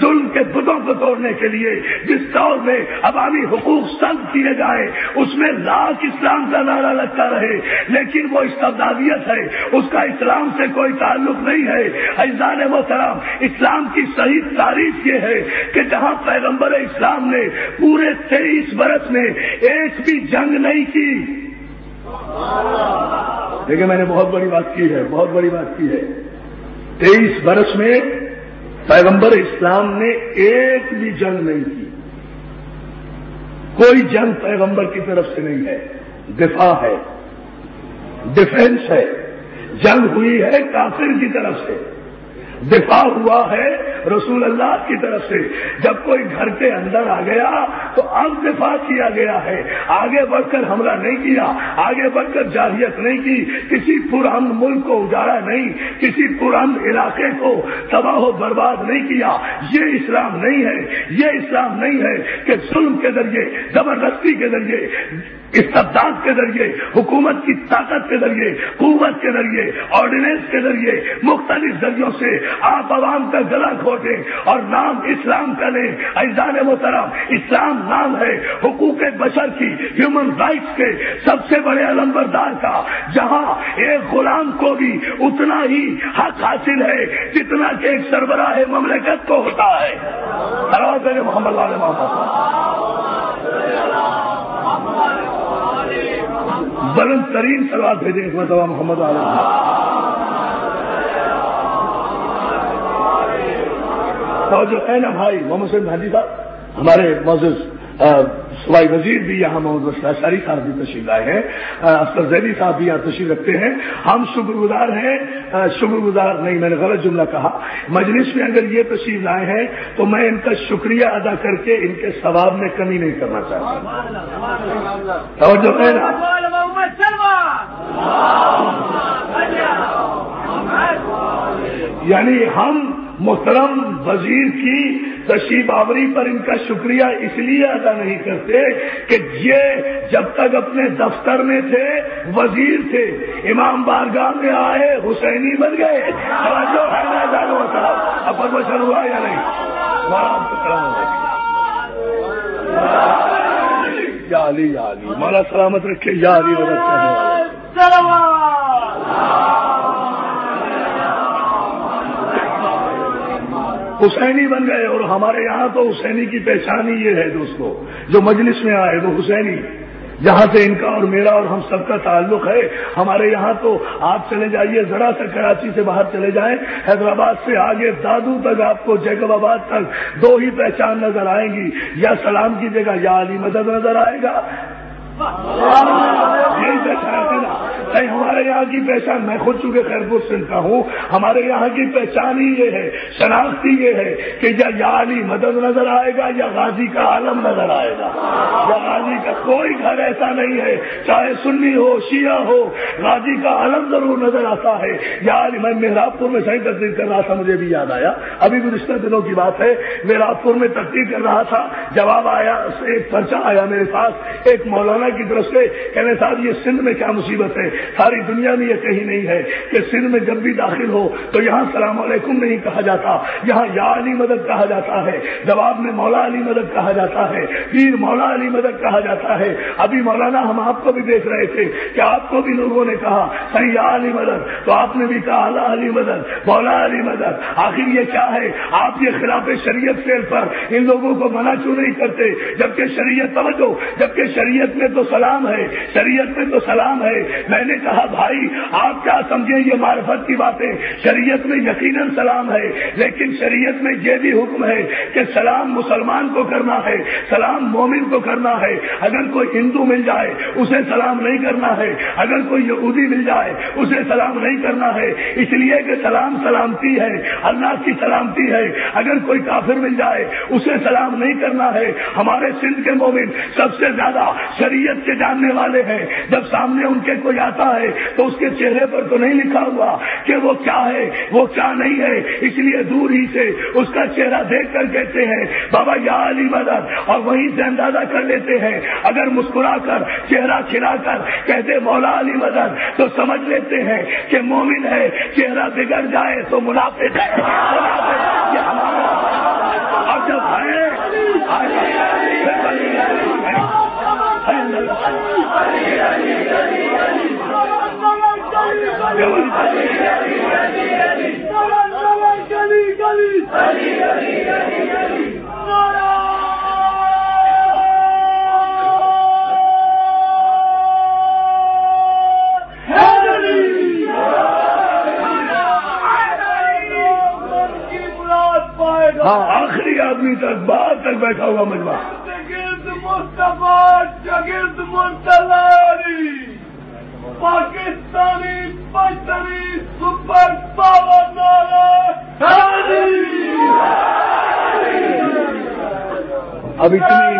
ظلم کے بتوں کو توڑنے کے لیے جس دور میں عوامی حقوق سلب کیے جائیں اس میں لاکھ اسلام کا نعرہ لگتا رہے، لیکن وہ استبدادیت ہے، اس کا اسلام سے کوئی تعلق نہیں ہے۔ عزیزان محترم، اسلام کی صحیح تعریف یہ ہے کہ جہاں پیغمبر اسلام نے پورے 23 برس میں ایک بھی جنگ نہیں کی، دیکھیں میں نے بہت بڑی بات کی ہے، بہت بڑی بات کی ہے، 23 برس میں پیغمبر اسلام نے ایک بھی جنگ نہیں کی، کوئی جنگ پیغمبر کی طرف سے نہیں ہے، دفاع ہے، ڈیفنس ہے، جنگ ہوئی ہے کافر کی طرف سے، دفاع ہوا ہے رسول اللہ کی طرف سے۔ جب کوئی گھر کے اندر آ گیا تو اب دفاع کیا گیا ہے، آگے بڑھ کر حملہ نہیں کیا، آگے بڑھ کر جارحیت نہیں کی، کسی پرامن ملک کو اجاڑا نہیں، کسی پرامن علاقے کو تباہ و برباد نہیں کیا۔ یہ اسلام نہیں ہے، یہ اسلام نہیں ہے کہ ظلم کے ذریعے، زبردستی کے ذریعے، استبداد کے ذریعے، حکومت کی طاقت کے ذریعے، قوت کے ذریعے، آرڈیننس کے ذریعے، مختلف ذریعوں سے آپ عوام کا گلا گھونٹیں اور نام اسلام کا لیں۔ عزیزان محترم، اسلام نام ہے حقوق بشر کی، ہیومن رائٹس کے سب سے بڑے علمبردار کا، جہاں ایک غلام کو بھی اتنا ہی حق حاصل ہے جتنا کہ ایک سربراہ مملکت کو ہوتا ہے۔ محمد علیہ بلند ترین سلوات بھیجیں اس مرتبہ محمد علیہ۔ اور جو ہے نا بھائی محمد حسین حاجی صاحب، ہمارے معزز صوبائی وزیر بھی یہاں محمد شاری صاحب بھی تشریف لائے ہیں، افسر زیدی صاحب بھی یہاں تشریف رکھتے ہیں۔ ہم شکر گزار ہیں، شکر گزار نہیں میں نے غلط جملہ کہا، مجلس میں اگر یہ تشریف لائے ہیں تو میں ان کا شکریہ ادا کر کے ان کے ثواب میں کمی نہیں کرنا چاہتا۔ اور جو ہے نا یعنی ہم محترم وزیر کی تشریف آوری پر ان کا شکریہ اس لیے ادا نہیں کرتے کہ یہ جب تک اپنے دفتر میں تھے وزیر تھے، امام بارگاہ میں آئے حسینی بن گئے۔ اب پرموشن ہوا یا نہیں؟ یا علی یا علی، مولا سلامت رکھے، یا علی حسینی بن گئے۔ اور ہمارے یہاں تو حسینی کی پہچان ہی یہ ہے دوستو، جو مجلس میں آئے وہ حسینی، جہاں سے ان کا اور میرا اور ہم سب کا تعلق ہے۔ ہمارے یہاں تو آپ چلے جائیے ذرا سا کراچی سے باہر چلے جائیں، حیدرآباد سے آگے دادو تک آپ کو جیکب آباد تک دو ہی پہچان نظر آئیں گی، یا سلام کی جگہ یا علی مدد نظر آئے گا، یہی پہچان ہے نا۔ نہیں، ہمارے یہاں کی پہچان، میں خود چونکہ خیرپور سندھ کا ہوں، ہمارے یہاں کی پہچان ہی یہ ہے، شناخت ہی یہ ہے کہ یا علی مدد نظر آئے گا یا غازی کا عالم نظر آئے گا۔ یا غازی کا کوئی گھر ایسا نہیں ہے، چاہے سنی ہو شیعہ ہو، غازی کا عالم ضرور نظر آتا ہے۔ یا علی، میں مہراب پور میں صحیح تقریر کر رہا تھا، مجھے بھی یاد آیا، ابھی گزشتہ دنوں کی بات ہے، مہراب پور میں تقریر کر رہا تھا، جواب آیا، ایک پرچہ آیا میرے پاس ایک مولانا کی طرف سے، کہنے صاحب یہ سندھ میں کیا مصیبت ہے، ساری دنیا میں یہ کہیں نہیں ہے کہ سندھ میں جب بھی داخل ہو تو یہاں السلام علیکم نہیں کہا جاتا، یہاں یا علی مدد کہا جاتا ہے، جواب میں مولا علی مدد کہا جاتا ہے، پیر مولا علی مدد کہا جاتا ہے۔ ابھی مولانا ہم آپ کو بھی دیکھ رہے تھے کہ آپ کو بھی لوگوں نے کہا صحیح یا علی مدد، تو آپ نے بھی کہا اللہ علی مدد، مولا علی مدد۔ آخر یہ کیا ہے؟ آپ یہ خلاف شریعت فعل پر ان لوگوں کو منع کیوں نہیں کرتے؟ جبکہ شریعت، توجہ، جبکہ شریعت میں تو سلام ہے، شریعت میں تو سلام ہے۔ میں نے کہا بھائی آپ کیا سمجھیں یہ معرفت کی باتیں، شریعت میں یقیناً سلام ہے، لیکن شریعت میں یہ بھی حکم ہے کہ سلام مسلمان کو کرنا ہے، سلام مومن کو کرنا ہے۔ اگر کوئی ہندو مل جائے اسے سلام نہیں کرنا ہے، اگر کوئی یہودی مل جائے اسے سلام نہیں کرنا ہے، اس لیے کہ سلام سلامتی ہے، اللہ کی سلامتی ہے۔ اگر کوئی کافر مل جائے اسے سلام نہیں کرنا ہے۔ ہمارے سندھ کے مومن سب سے زیادہ شریعت کے جاننے والے ہیں، جب سامنے ان کے کوئی آتا ہے تو اس کے چہرے پر تو نہیں لکھا ہوا کہ وہ کیا ہے وہ کیا نہیں ہے، اس لیے دور ہی سے اس کا چہرہ دیکھ کر کہتے ہیں بابا یا علی مدد، اور وہیں سے اندازہ کر لیتے ہیں۔ اگر مسکرا کر چہرہ کھلا کر کہتے مولا علی مدد تو سمجھ لیتے ہیں کہ مومن ہے، چہرہ بگڑ جائے تو منافق ہے۔ یہ ہمارا ہاں آخری آدمی تک باہر تک بیٹھا ہوا مجمع شگرد مصطفیٰ شگرد مرتضی پاکستانی پشتری سپر پاور اب اتنی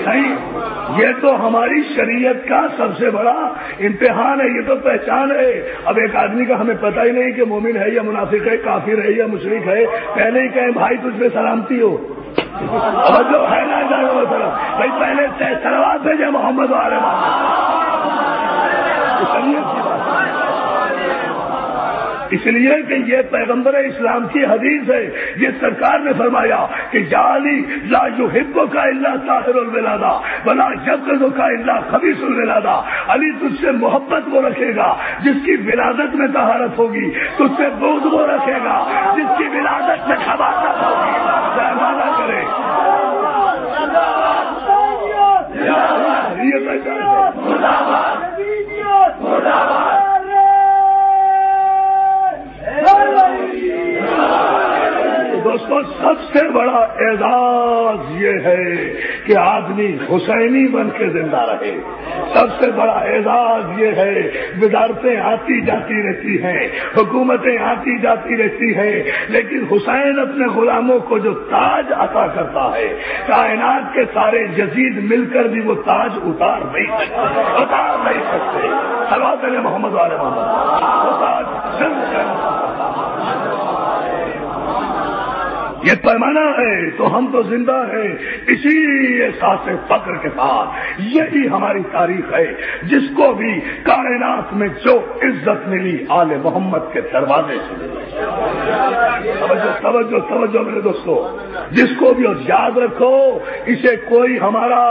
نہیں، یہ تو ہماری شریعت کا سب سے بڑا امتحان ہے، یہ تو پہچان ہے۔ اب ایک آدمی کا ہمیں پتہ ہی نہیں کہ مومن ہے یا منافق ہے، کافر ہے یا مشرک ہے، پہلے ہی کہیں بھائی تجھ پہ سلامتی ہو، اور جو ہے نا بھائی پہلے سلوات بھیجے محمد والے اس لیے کہ یہ پیغمبر اسلام کی حدیث ہے، یہ سرکار نے فرمایا کہ جعلی لا یحبک الا طاہر الولادہ ولا یبغضک الا خبیث الولادہ۔ علی تجھ سے محبت وہ رکھے گا جس کی ولادت میں طہارت ہوگی، تجھ سے بغض وہ رکھے گا جس کی ولادت میں خباثت ہوگی۔ وعدہ کرے یہ پہچان دوستو، سب سے بڑا اعزاز یہ ہے کہ آدمی حسینی بن کے زندہ رہے۔ سب سے بڑا اعزاز یہ ہے، وزارتیں آتی جاتی رہتی ہیں، حکومتیں آتی جاتی رہتی ہیں، لیکن حسین اپنے غلاموں کو جو تاج عطا کرتا ہے، کائنات کے سارے یزید مل کر بھی وہ تاج اتار نہیں سکتے۔ صلوات علی محمد والے محمد، وہ تاج یہ پیمانہ ہے تو ہم تو زندہ ہیں اسی احساس فخر کے ساتھ۔ یہی ہماری تاریخ ہے، جس کو بھی کائنات میں جو عزت ملی آل محمد کے دروازے سے ملی۔ توجہ میرے دوستو، جس کو بھی یاد رکھو، اسے کوئی ہمارا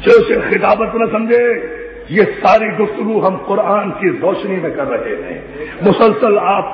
جوش خطابت نہ سمجھے۔ یہ ساری گفتگو ہم قرآن کی روشنی میں کر رہے ہیں۔ مسلسل آپ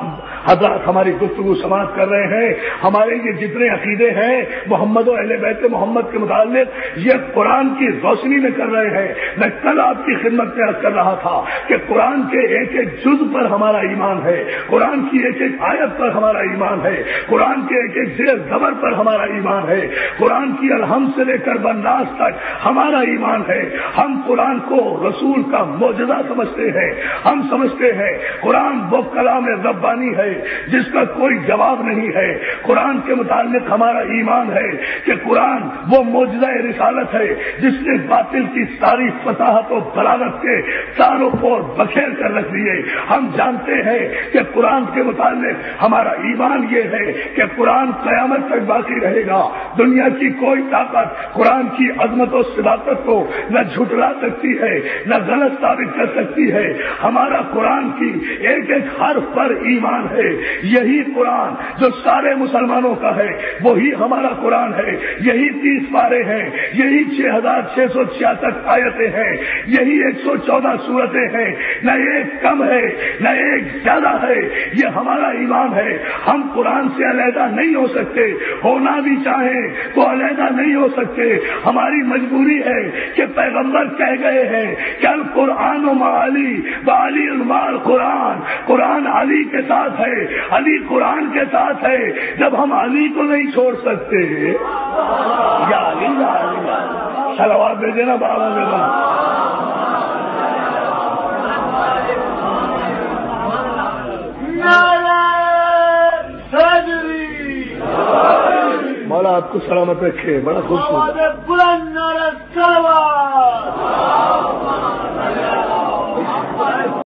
حضرات ہماری گفتگو سماعت کر رہے ہیں۔ ہمارے یہ جتنے عقیدے ہیں محمد و اہل بیت محمد کے متعلق، یہ قرآن کی روشنی میں کر رہے ہیں۔ میں کل آپ کی خدمت میں عرض کر رہا تھا کہ قرآن کے ایک ایک جز پر ہمارا ایمان ہے، قرآن کی ایک ایک آیت پر ہمارا ایمان ہے، قرآن کے ایک ایک زیر زبر پر ہمارا ایمان ہے، قرآن کی الحمد سے لے کر بناس تک ہمارا ایمان ہے۔ ہم قرآن کو رسول کا معجزہ سمجھتے ہیں۔ ہم سمجھتے ہیں قرآن وہ کلام ربانی ہے جس کا کوئی جواب نہیں ہے۔ قرآن کے متعلق ہمارا ایمان ہے کہ قرآن وہ معجزہ رسالت ہے جس نے باطل کی ساری فصاحت و بلاغت کے چاروں پور بکھیر کر رکھ دیے۔ ہم جانتے ہیں کہ قرآن کے متعلق ہمارا ایمان یہ ہے کہ قرآن قیامت تک باقی رہے گا۔ دنیا کی کوئی طاقت قرآن کی عظمت و صداقت کو نہ جھٹلا سکتی ہے، نہ غلط ثابت کر سکتی ہے۔ ہمارا قرآن کی ایک ایک حرف پر ایمان ہے۔ یہی قرآن جو سارے مسلمانوں کا ہے وہی ہمارا قرآن ہے۔ یہی 30 پارے ہیں، یہی 6666 آیتیں ہیں، یہی 114 سورتیں ہیں، نہ ایک کم ہے نہ ایک زیادہ ہے۔ یہ ہمارا ایمان ہے۔ ہم قرآن سے علیحدہ نہیں ہو سکتے، ہونا بھی چاہیں تو علیحدہ نہیں ہو سکتے۔ ہماری مجبوری ہے کہ پیغمبر کہہ گئے ہیں کہ القرآن و علی وعلی المال قرآن، قرآن علی کے ساتھ ہے، علی قرآن کے ساتھ ہے۔ جب ہم علی کو نہیں چھوڑ سکتے یا علی صلوات بھیجے نا بابا میرا۔ مولا آپ کو سلامت رکھے، بڑا خوبصورت